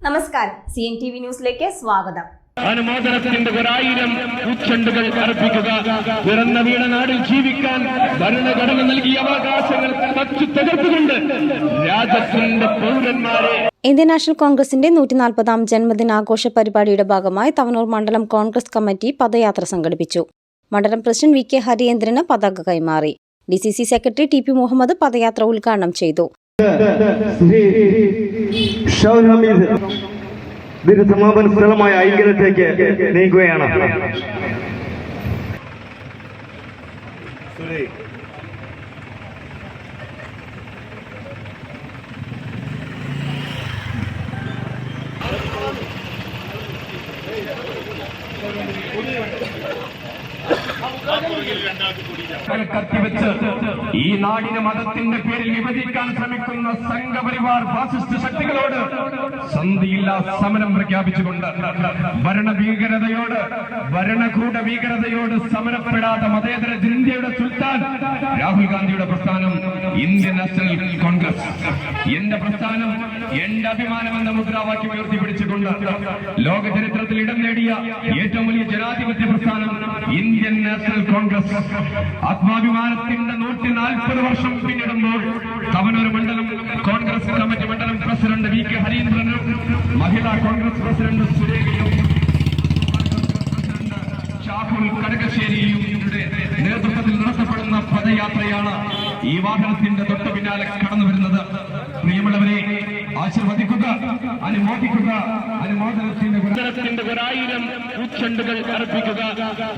നമസ്കാരം, CNTV ന്യൂസിലേക്ക് സ്വാഗതം. അനുമോദനത്തിന്റെ 1000 പൂച്ചെണ്ടുകൾ അർപ്പിക്കുക. പിറന്ന വീണ നാടിൽ ജീവിക്കാൻ ഭരണഘടന നൽകിയ അവകാശങ്ങൾ തച്ചുതകർത്തുകൊണ്ട് രാജ്യത്തിന്റെ പൗരന്മാരെ. ഇന്ത്യൻ നാഷണൽ കോൺഗ്രസിന്റെ 140ാം ജന്മദിനാഘോഷ പരിപാടിയുടെ ഭാഗമായി തവനൂർ മണ്ഡലം കോൺഗ്രസ് കമ്മിറ്റി പദയാത്ര സംഘടിപ്പിച്ചു. മണ്ഡലം പ്രസിഡന്റ് VK ഹരിയേന്ദ്രന് പതാക കൈമാറി. DCC സെക്രട്ടറി TP മുഹമ്മദ് പദയാത്ര ഉദ്ഘാടനം ചെയ്തു. ഇതിന്റെ സമാപന സ്ഥലമായ ഐക്യത്തിലേക്ക് നീങ്ങുകയാണ്. കത്തിവെച്ച് ഈ നാടിനെ മതത്തിന്റെ പേരിൽ വിഭജിക്കാൻ ശ്രമിക്കുന്ന സംഘപരിവാർ ഫാസിസ്റ്റ് ശക്തികളോട് സന്ധിയില്ലാ സമരം പ്രഖ്യാപിച്ചുകൊണ്ട് ഭരണഭീകരതയോട് ഭരണകൂട ഭീകരതയോട് സമരപ്പെടാത്ത മതേതര ഇന്ത്യയുടെ സുൽത്താൻ രാഹുൽ ഗാന്ധിയുടെ പ്രസ്ഥാനം ഇന്ത്യൻ നാഷണൽ കോൺഗ്രസ്, എന്റെ പ്രസ്ഥാനം എന്റെ അഭിമാനം എന്ന മുദ്രാവാക്യം ഉയർത്തിപ്പിടിച്ചുകൊണ്ട് ലോക ചരിത്രത്തിൽ ഇടം നേടിയ ഏറ്റവും വലിയ ജനാധിപത്യ പ്രസ്ഥാനം ഇന്ത്യൻ നാഷണൽ കോൺഗ്രസ് ആത്മാഭിമാനത്തിന്റെ 140 വർഷം പിന്നിടുമ്പോൾ തവനൂർ മണ്ഡലം കോൺഗ്രസ് കമ്മിറ്റി മണ്ഡലം പ്രസിഡന്റ് VK ഹരീന്ദ്രനും മഹിളാ കോൺഗ്രസ് പ്രസിഡന്റ് സുരേഖയും ഷാഹുൽ കടകശ്ശേരിയും നേതൃത്വത്തിൽ നടത്തപ്പെടുന്ന പദയാത്രയാണ് ഈ വാഹനത്തിന്റെ തൊട്ടു പിന്നാലെ കടന്നു വരുന്നത്. പ്രിയമുള്ളവരെ, ആശീർവദിക്കുക, അനുമോദിക്കുക. അനുമോദനത്തിന്റെ 1000 പൂച്ചെണ്ടുകൾ അർപ്പിക്കുക.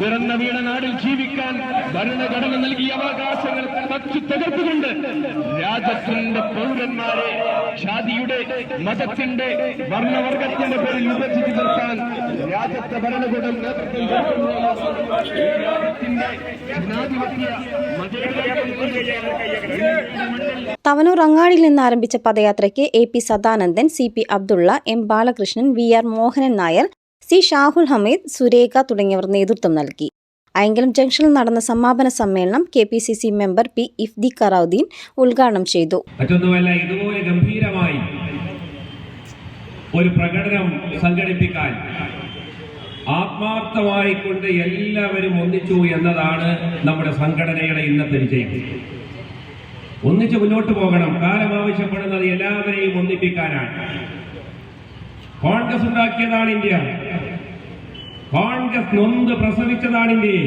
പിറന്ന വീണ നാടിൽ ജീവിക്കാൻ ഭരണഘടന നൽകിയ അവകാശങ്ങൾ തച്ചുതകർത്തുകൊണ്ട് രാജ്യത്തിന്റെ പൗരന്മാരെ ജാതിയുടെ, മതത്തിന്റെ, വർണ്ണവർഗത്തിന്റെ പേരിൽ വിഭജിച്ചു നിർത്താൻ രാജ്യത്തെ ഭരണകൂടം നേതൃത്വം തവനൂർ അങ്ങാടിയിൽ നിന്ന് ആരംഭിച്ച പദയാത്രയ്ക്ക് AP Sadanandan, CP Abdulla, M Balakrishnan, VR Mohanan Nair, C Shahul Hameed, Surekha തുടങ്ങിയവർ നേതൃത്വം നൽകി. അയങ്കലം ജംഗ്ഷനിൽ നടന്ന സമാപന സമ്മേളനം KPCC മെമ്പർ P ഇഫ്തി കറൌദ്ദീൻ ഉദ്ഘാടനം ചെയ്തു. മറ്റൊന്നുമല്ല, ഇതുപോലെ ഗംഭീരമായി ഒരു പ്രകടനം സംഘടിപ്പിക്കാൻ ആത്മാർത്ഥമായി കൊണ്ട് എല്ലാവരും ഒന്നിച്ചു എന്നതാണ് നമ്മുടെ സംഘടനയുടെ ഇന്നത്തെ വിജയം. ഒന്നിച്ച് മുന്നോട്ട് പോകണം. കാലം ആവശ്യപ്പെടുന്നത് എല്ലാവരെയും ഒന്നിപ്പിക്കാനാണ്. കോൺഗ്രസ് ഉണ്ടാക്കിയതാണ് ഇന്ത്യ. കോൺഗ്രസ് നൊന്ത് പ്രസവിച്ചതാണ് ഇന്ത്യയെ.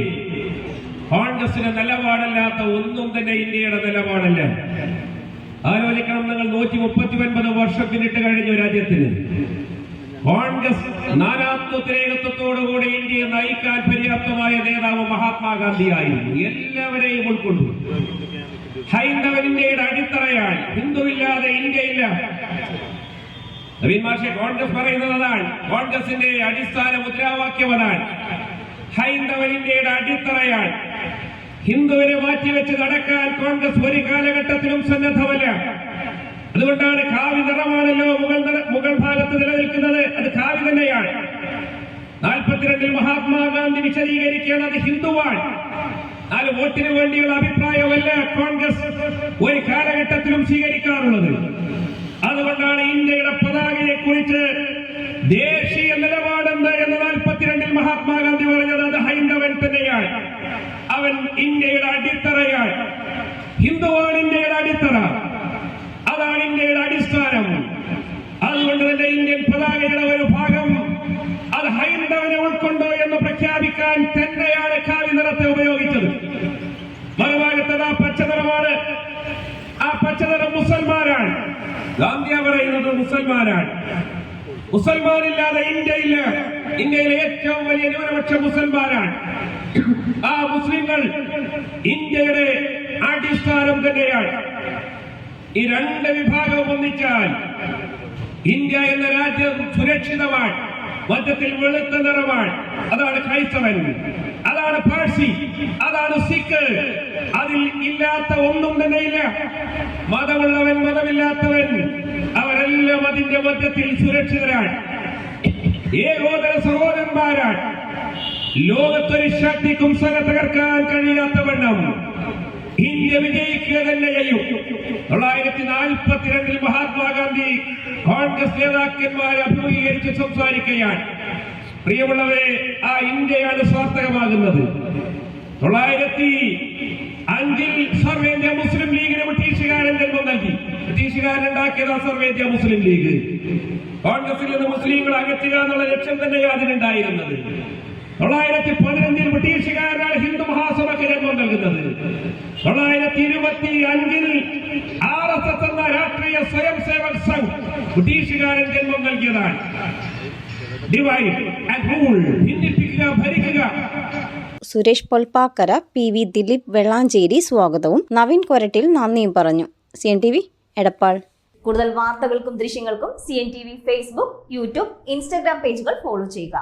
കോൺഗ്രസിന്റെ നിലപാടല്ലാത്ത ഒന്നും തന്നെ ഇന്ത്യയുടെ നിലപാടല്ല. ആലോചിക്കണം, നിങ്ങൾ 139 വർഷം പിന്നിട്ട് കഴിഞ്ഞു രാജ്യത്തിന്. കോൺഗ്രസ് നാനാത്വത്തിനേകത്വത്തോടുകൂടി ഇന്ത്യയെ നയിക്കാൻ പര്യാപ്തമായ നേതാവ് മഹാത്മാഗാന്ധിയായിരുന്നു. എല്ലാവരെയും ഉൾക്കൊണ്ടു. ഹൈന്ദവൻ ഇന്ത്യയുടെ അടിത്തറയാണ്. ഹിന്ദുവില്ലാതെ ഇന്ത്യയില്ല. നവീൻ മാഷെ, കോൺഗ്രസ് പറയുന്നത് അതാണ്. കോൺഗ്രസിന്റെ അടിസ്ഥാന മുദ്രാവാക്യം അതാണ്. ഹൈന്ദവൻ ഇന്ത്യയുടെ അടിത്തറയാണ്. ഹിന്ദുവിനെ മാറ്റിവെച്ച് നടക്കാൻ കോൺഗ്രസ് ഒരു കാലഘട്ടത്തിലും സന്നദ്ധമല്ല. അതുകൊണ്ടാണ് കാവി നിറമാണല്ലോ മുകൾ ഭാഗത്ത് നിലനിൽക്കുന്നത്. അത് കാവി തന്നെയാണ്. 42 മഹാത്മാഗാന്ധി വിശദീകരിക്കുകയാണ്, അത് ഹിന്ദുവാണ്. 4 വോട്ടിന് വേണ്ടിയുള്ള അഭിപ്രായമല്ല കോൺഗ്രസ് ഒരു കാലഘട്ടത്തിലും സ്വീകരിക്കാറുള്ളത്. അതുകൊണ്ടാണ് ഇന്ത്യയുടെ പതാകയെ കുറിച്ച് ദേശീയ നിലപാടെന്ത് എന്ന് 42 മഹാത്മാഗാന്ധി പറഞ്ഞത്. അത് ഹൈന്ദവൻ തന്നെയാണ്. അവൻ ഇന്ത്യയുടെ അടിത്തറയാണ്. ഹിന്ദുവാണ് ഇന്ത്യയുടെ അടിത്തറ. അതാണ് ഇന്ത്യയുടെ അടിസ്ഥാനം. അതുകൊണ്ട് തന്നെ ഇന്ത്യൻ പതാകയുടെ ഒരു ഭാഗം അത് ഹൈന്ദവനെ ഉൾക്കൊണ്ടോ എന്ന് പ്രഖ്യാപിക്കാൻ തന്നെയാണ് കാവി നിറത്തെ ഉപയോഗിച്ചത്. മറുഭാഗത്ത് ആ പച്ചനിറമാണ്. ആ പച്ചനിറം മുസൽമാനാണ്. ഗാന്ധിയ പറയുന്നത് മുസൽമാനാണ്. മുസൽമാനില്ലാതെ ഇന്ത്യയില്ല. ഇന്ത്യയിലെ ഏറ്റവും വലിയ ന്യൂനപക്ഷം മുസൽമാനാണ്. ആ മുസ്ലിങ്ങൾ ഇന്ത്യയുടെ അടിസ്ഥാനം തന്നെയാണ്. ഈ 2 വിഭാഗവും ഒന്നിച്ചാൽ ഇന്ത്യ എന്ന രാജ്യം സുരക്ഷിതമാണ്. മധ്യത്തിൽ വെളുത്ത നിറമാണ്. അതാണ് ക്രൈസ്തവൻ, അതാണ് പാഴ്സി, അതാണ് സിഖ്. അതിൽ ഇല്ലാത്ത ഒന്നും തന്നെയില്ല. മതമുള്ളവൻ, മതമില്ലാത്തവൻ, അവരെല്ലാം അതിന്റെ മധ്യത്തിൽ സുരക്ഷിതരാണ്. ഏകോദര സഹോദരന്മാരാണ്. ലോകത്തൊരു ശക്തിക്കും സക തകർക്കാൻ കഴിയാത്തവണ്ണം ഇന്ത്യ വിജയിക്കുക തന്നെ ചെയ്യും. 1942 മഹാത്മാഗാന്ധി കോൺഗ്രസ് നേതാക്കന്മാരെ അഭിമുഖീകരിച്ച് സംസാരിക്കുകയാണ്. പ്രിയമുള്ളവരെ, ആ ഇന്ത്യയാണ് സാർത്ഥകമാകുന്നത്. 1905 സർവേന്ത്യ മുസ്ലിം ലീഗിന് ബ്രിട്ടീഷുകാരൻ ജന്മം നൽകി. ബ്രിട്ടീഷുകാരുണ്ടാക്കിയത് സർവേന്ത്യ മുസ്ലിം ലീഗ്. കോൺഗ്രസിൽ നിന്ന് മുസ്ലിങ്ങൾ അകറ്റുക എന്നുള്ള ലക്ഷ്യം തന്നെയാണ് അതിനുണ്ടായിരുന്നത്. 1915 ബ്രിട്ടീഷുകാരനാണ് ഹിന്ദു മഹാസഭയ്ക്ക് ജന്മം നൽകുന്നത്. 1925 RSS എന്ന രാഷ്ട്രീയ സ്വയം സേവക് സംഘ് ബ്രിട്ടീഷുകാരൻ ജന്മം നൽകിയതാണ്. ഡിവൈഡ് ആൻഡ് റൂൾ, ഭിന്നിപ്പിക്കുക, ഭരിക്കുക. സുരേഷ് പൊൽപ്പാക്കര, PV ദിലീപ് വെള്ളാഞ്ചേരി സ്വാഗതവും നവീൻ കൊരട്ടിൽ നന്ദിയും പറഞ്ഞു. CNTV എടപ്പാൾ. കൂടുതൽ വാർത്തകൾക്കും ദൃശ്യങ്ങൾക്കും CNTV ഫേസ്ബുക്ക്, യൂട്യൂബ്, ഇൻസ്റ്റഗ്രാം പേജുകൾ ഫോളോ ചെയ്യുക.